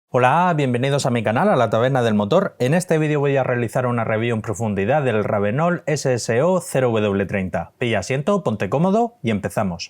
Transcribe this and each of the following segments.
Hola, bienvenidos a mi canal, a la Taberna del Motor. En este vídeo voy a realizar una review en profundidad del Ravenol SSO 0W30. Pilla asiento, ponte cómodo y empezamos.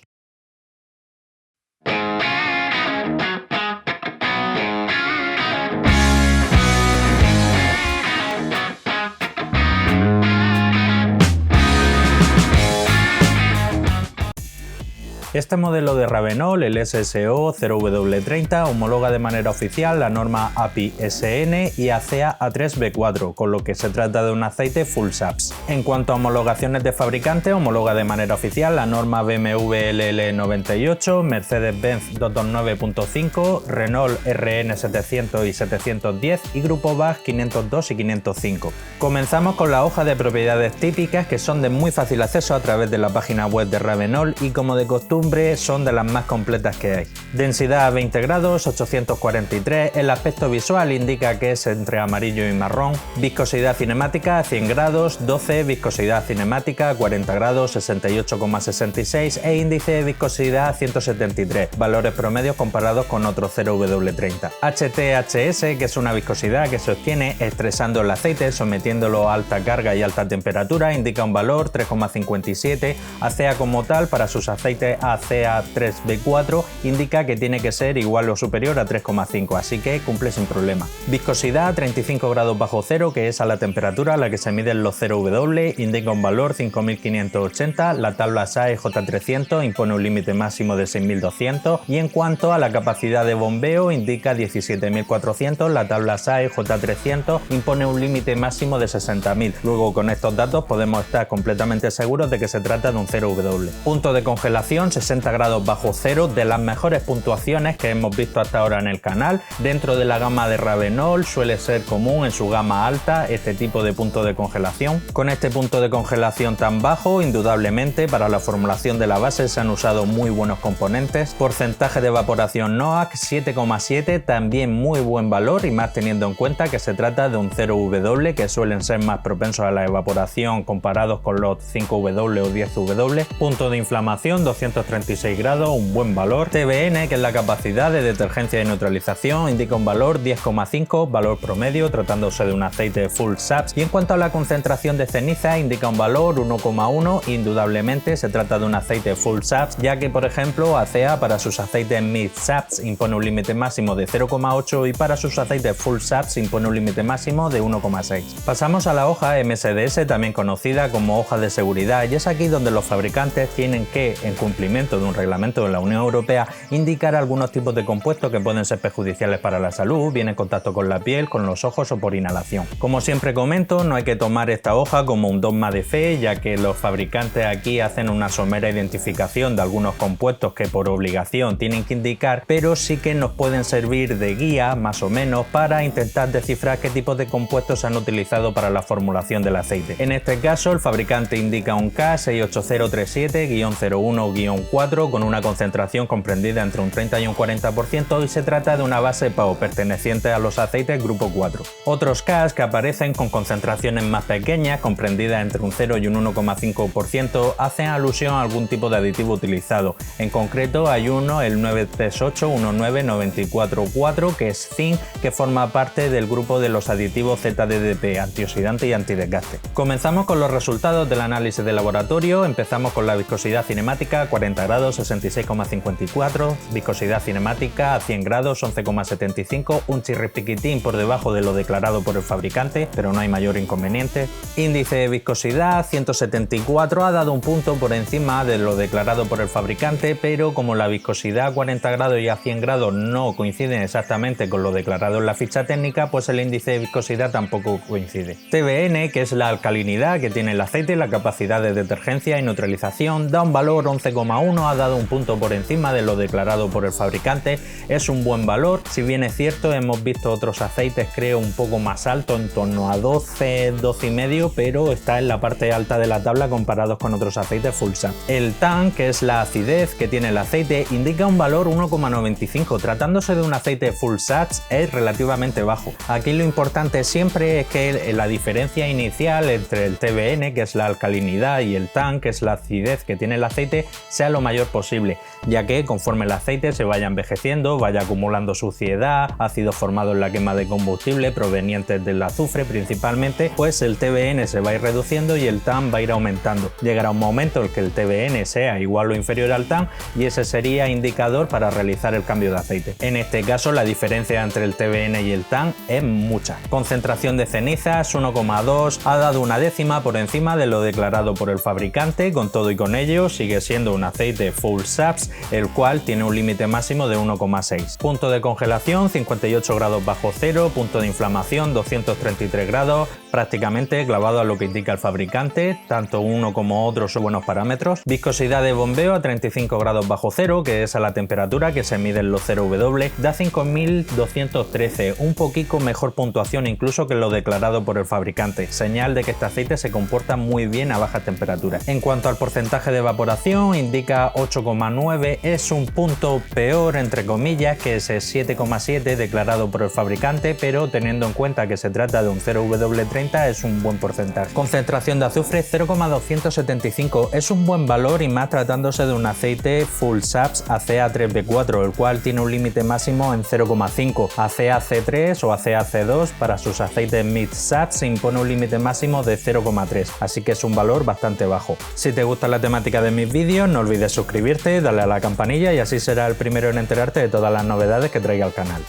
Este modelo de Ravenol, el SSO 0W30, homologa de manera oficial la norma API SN y ACEA A3B4, con lo que se trata de un aceite full SAPS. En cuanto a homologaciones de fabricante, homologa de manera oficial la norma BMW LL98, Mercedes-Benz 229.5, Renault RN 700 y 710 y Grupo BAG 502 y 505. Comenzamos con la hoja de propiedades típicas, que son de muy fácil acceso a través de la página web de Ravenol y, como de costumbre, son de las más completas que hay. Densidad 20 grados, 843, el aspecto visual indica que es entre amarillo y marrón. Viscosidad cinemática 100 grados, 12, viscosidad cinemática 40 grados, 68,66 e índice de viscosidad 173, valores promedios comparados con otros 0W30. HTHS, que es una viscosidad que se obtiene estresando el aceite, sometiéndolo a alta carga y alta temperatura, indica un valor 3,57. ACEA como tal, para sus aceites ACEA 3B4, indica que tiene que ser igual o superior a 3,5, así que cumple sin problema. Viscosidad 35 grados bajo cero, que es a la temperatura a la que se miden los 0W, indica un valor 5580. La tabla SAE J300 impone un límite máximo de 6200 y en cuanto a la capacidad de bombeo indica 17400. La tabla SAE J300 impone un límite máximo de 60000. Luego, con estos datos podemos estar completamente seguros de que se trata de un 0W. Punto de congelación 60 grados bajo cero, de las mejores puntuaciones que hemos visto hasta ahora en el canal. Dentro de la gama de Ravenol suele ser común en su gama alta este tipo de punto de congelación. Con este punto de congelación tan bajo, indudablemente para la formulación de la base se han usado muy buenos componentes. Porcentaje de evaporación NOAC 7,7, también muy buen valor, y más teniendo en cuenta que se trata de un 0W, que suelen ser más propensos a la evaporación comparados con los 5W o 10W. Punto de inflamación 236 grados, un buen valor. TBN, que es la capacidad de detergencia y neutralización, indica un valor 10,5, valor promedio tratándose de un aceite full SAPS. Y en cuanto a la concentración de ceniza, indica un valor 1,1, indudablemente se trata de un aceite full SAPS, ya que por ejemplo ACEA para sus aceites mid SAPS impone un límite máximo de 0,8 y para sus aceites full SAPS impone un límite máximo de 1,6. Pasamos a la hoja MSDS, también conocida como hoja de seguridad, y es aquí donde los fabricantes tienen que, en cumplimiento de un reglamento de la Unión Europea, indicar algunos tipos de compuestos que pueden ser perjudiciales para la salud, bien en contacto con la piel, con los ojos o por inhalación. Como siempre comento, no hay que tomar esta hoja como un dogma de fe, ya que los fabricantes aquí hacen una somera identificación de algunos compuestos que por obligación tienen que indicar, pero sí que nos pueden servir de guía, más o menos, para intentar descifrar qué tipos de compuestos se han utilizado para la formulación del aceite. En este caso, el fabricante indica un K68037-01-4 con una concentración comprendida entre un 30 y un 40%, y se trata de una base PAO perteneciente a los aceites grupo 4. Otros Ks que aparecen con concentraciones más pequeñas, comprendidas entre un 0 y un 1,5%, hacen alusión a algún tipo de aditivo utilizado. En concreto hay uno, el 938-19944, que es zinc, que forma parte del grupo de los aditivos ZDDP, antioxidante y antidesgaste. Comenzamos con los resultados del análisis de laboratorio. Empezamos con la viscosidad cinemática 40 grados, 66,54, viscosidad cinemática a 100 grados, 11,75, un chirripiquitín por debajo de lo declarado por el fabricante, pero no hay mayor inconveniente. Índice de viscosidad 174, ha dado un punto por encima de lo declarado por el fabricante, pero como la viscosidad a 40 grados y a 100 grados no coinciden exactamente con lo declarado en la ficha técnica, pues el índice de viscosidad tampoco coincide. TBN, que es la alcalinidad que tiene el aceite y la capacidad de detergencia y neutralización, da un valor 11,1, ha dado un punto por encima de lo declarado por el fabricante, es un buen valor. Si bien es cierto, hemos visto otros aceites creo un poco más alto, en torno a 12, 12,5, pero está en la parte alta de la tabla comparados con otros aceites full SAPS. El TAN, que es la acidez que tiene el aceite, indica un valor 1,95, tratándose de un aceite full SAPS es relativamente bajo. Aquí lo importante siempre es que la diferencia inicial entre el TBN, que es la alcalinidad, y el TAN, que es la acidez que tiene el aceite, sea lo lo mayor posible, ya que conforme el aceite se vaya envejeciendo, vaya acumulando suciedad, ácidos formados en la quema de combustible provenientes del azufre principalmente, pues el TBN se va a ir reduciendo y el TAN va a ir aumentando. Llegará un momento en que el TBN sea igual o inferior al TAN y ese sería indicador para realizar el cambio de aceite. En este caso la diferencia entre el TBN y el TAN es mucha. Concentración de cenizas 1,2, ha dado una décima por encima de lo declarado por el fabricante. Con todo y con ello sigue siendo un aceite full SAPS, el cual tiene un límite máximo de 1,6. Punto de congelación 58 grados bajo cero, punto de inflamación 233 grados, prácticamente clavado a lo que indica el fabricante, tanto uno como otro son buenos parámetros. Viscosidad de bombeo a 35 grados bajo cero, que es a la temperatura que se mide en los 0W, da 5213, un poquito mejor puntuación incluso que lo declarado por el fabricante, señal de que este aceite se comporta muy bien a bajas temperaturas. En cuanto al porcentaje de evaporación, indica 8,9, es un punto peor entre comillas que ese 7,7 declarado por el fabricante, pero teniendo en cuenta que se trata de un 0W30 es un buen porcentaje. Concentración de azufre 0,275, es un buen valor y más tratándose de un aceite full SAPS ACA3B4, el cual tiene un límite máximo en 0,5. ACA-C3 o ACA-C2 para sus aceites mid SAPS se impone un límite máximo de 0,3, así que es un valor bastante bajo. Si te gusta la temática de mis vídeos, no olvides suscribirte, darle a la campanilla y así serás el primero en enterarte de todas las novedades que traiga al canal.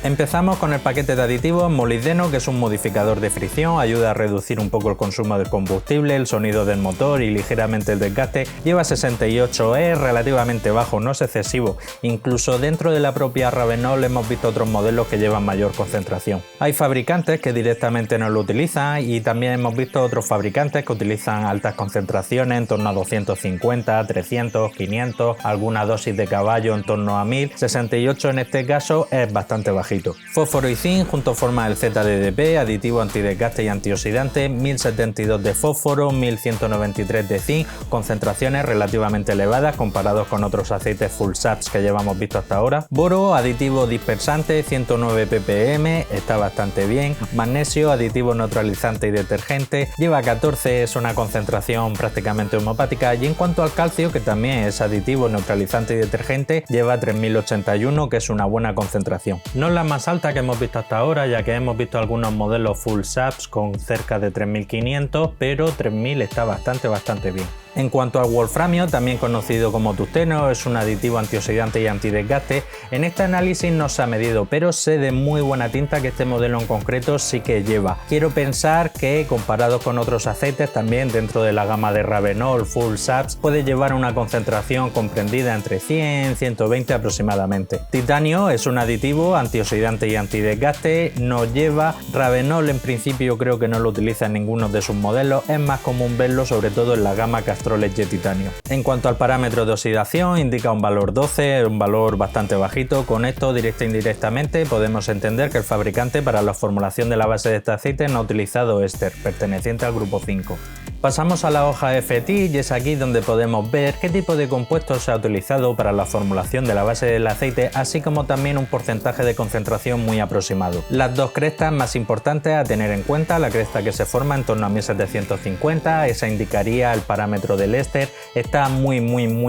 Empezamos con el paquete de aditivos molibdeno, que es un modificador de fricción, ayuda a reducir un poco el consumo de combustible, el sonido del motor y ligeramente el desgaste. Lleva 68, es relativamente bajo, no es excesivo. Incluso dentro de la propia Ravenol hemos visto otros modelos que llevan mayor concentración. Hay fabricantes que directamente no lo utilizan y también hemos visto otros fabricantes que utilizan altas concentraciones en torno a 250, 300, 500, alguna dosis de caballo en torno a 1000. 68 en este caso es bastante bajo. Fósforo y zinc juntos forman el ZDDP, aditivo antidesgaste y antioxidante, 1072 de fósforo, 1193 de zinc, concentraciones relativamente elevadas comparados con otros aceites full SAPS que llevamos visto hasta ahora. Boro, aditivo dispersante, 109 ppm, está bastante bien. Magnesio, aditivo neutralizante y detergente, lleva 14, es una concentración prácticamente homopática. Y en cuanto al calcio, que también es aditivo neutralizante y detergente, lleva 3081, que es una buena concentración. No la más alta que hemos visto hasta ahora, ya que hemos visto algunos modelos full SAPS con cerca de 3500, pero 3000 está bastante bien. En cuanto al wolframio, también conocido como tungsteno, es un aditivo antioxidante y antidesgaste. En este análisis no se ha medido, pero sé de muy buena tinta que este modelo en concreto sí que lleva. Quiero pensar que comparado con otros aceites, también dentro de la gama de Ravenol full SAPS, puede llevar una concentración comprendida entre 100 y 120 aproximadamente. Titanio es un aditivo antioxidante y antidesgaste, no lleva. Ravenol en principio creo que no lo utiliza en ninguno de sus modelos, es más común verlo sobre todo en la gama Castrol-Edge Titanio. En cuanto al parámetro de oxidación, indica un valor 12, un valor bastante bajito. Con esto, directa e indirectamente, podemos entender que el fabricante para la formulación de la base de este aceite no ha utilizado éster, perteneciente al grupo 5. Pasamos a la hoja FT y es aquí donde podemos ver qué tipo de compuesto se ha utilizado para la formulación de la base del aceite, así como también un porcentaje de concentración muy aproximado. Las dos crestas más importantes a tener en cuenta, la cresta que se forma en torno a 1750, esa indicaría el parámetro del éster, está muy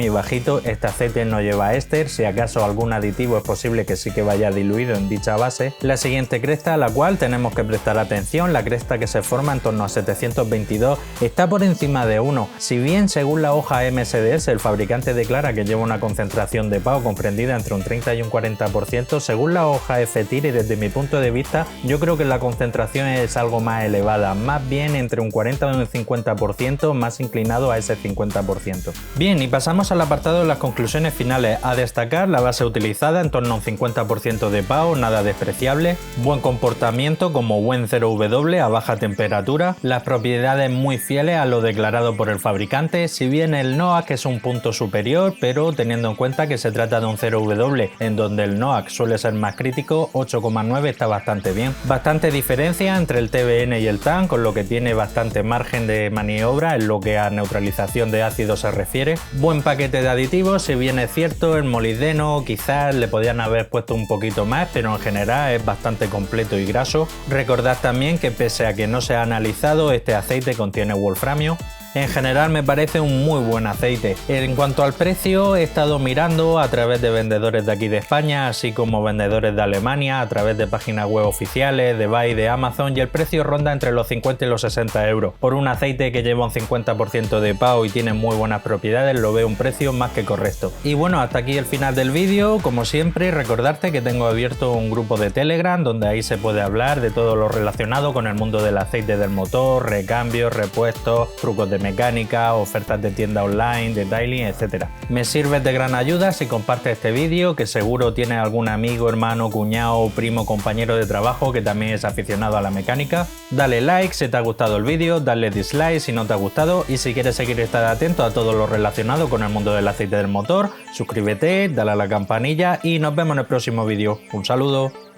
bajito, este aceite no lleva éster, si acaso algún aditivo es posible que sí que vaya diluido en dicha base. La siguiente cresta a la cual tenemos que prestar atención, la cresta que se forma en torno a 722, está por encima de 1, si bien según la hoja MSDS el fabricante declara que lleva una concentración de PAO comprendida entre un 30 y un 40%, según la hoja FTIR y desde mi punto de vista yo creo que la concentración es algo más elevada, más bien entre un 40 y un 50%, más inclinado a ese 50%. Bien, y pasamos al apartado de las conclusiones finales. A destacar la base utilizada en torno a un 50% de PAO, nada despreciable, buen comportamiento como buen 0W a baja temperatura, las propiedades muy fieles a lo declarado por el fabricante, si bien el NOAC es un punto superior, pero teniendo en cuenta que se trata de un 0W en donde el NOAC suele ser más crítico, 8,9 está bastante bien. Bastante diferencia entre el TBN y el TAN, con lo que tiene bastante margen de maniobra en lo que a neutralización de ácido se refiere. Buen paquete de aditivos, si bien es cierto el molibdeno quizás le podían haber puesto un poquito más, pero en general es bastante completo y graso. Recordad también que pese a que no se ha analizado, este aceite contiene wolframio. En general me parece un muy buen aceite. En cuanto al precio, he estado mirando a través de vendedores de aquí de España, así como vendedores de Alemania, a través de páginas web oficiales, de eBay, de Amazon, y el precio ronda entre los 50 y los 60 euros. Por un aceite que lleva un 50% de PAO y tiene muy buenas propiedades, lo veo un precio más que correcto. Y bueno, hasta aquí el final del vídeo. Como siempre, recordarte que tengo abierto un grupo de Telegram donde ahí se puede hablar de todo lo relacionado con el mundo del aceite del motor, recambios, repuestos, trucos de mecánica, ofertas de tienda online, detailing, etc. Me sirves de gran ayuda si compartes este vídeo, que seguro tienes algún amigo, hermano, cuñado, primo, compañero de trabajo que también es aficionado a la mecánica. Dale like si te ha gustado el vídeo, dale dislike si no te ha gustado, y si quieres seguir estar atento a todo lo relacionado con el mundo del aceite del motor, suscríbete, dale a la campanilla y nos vemos en el próximo vídeo. Un saludo.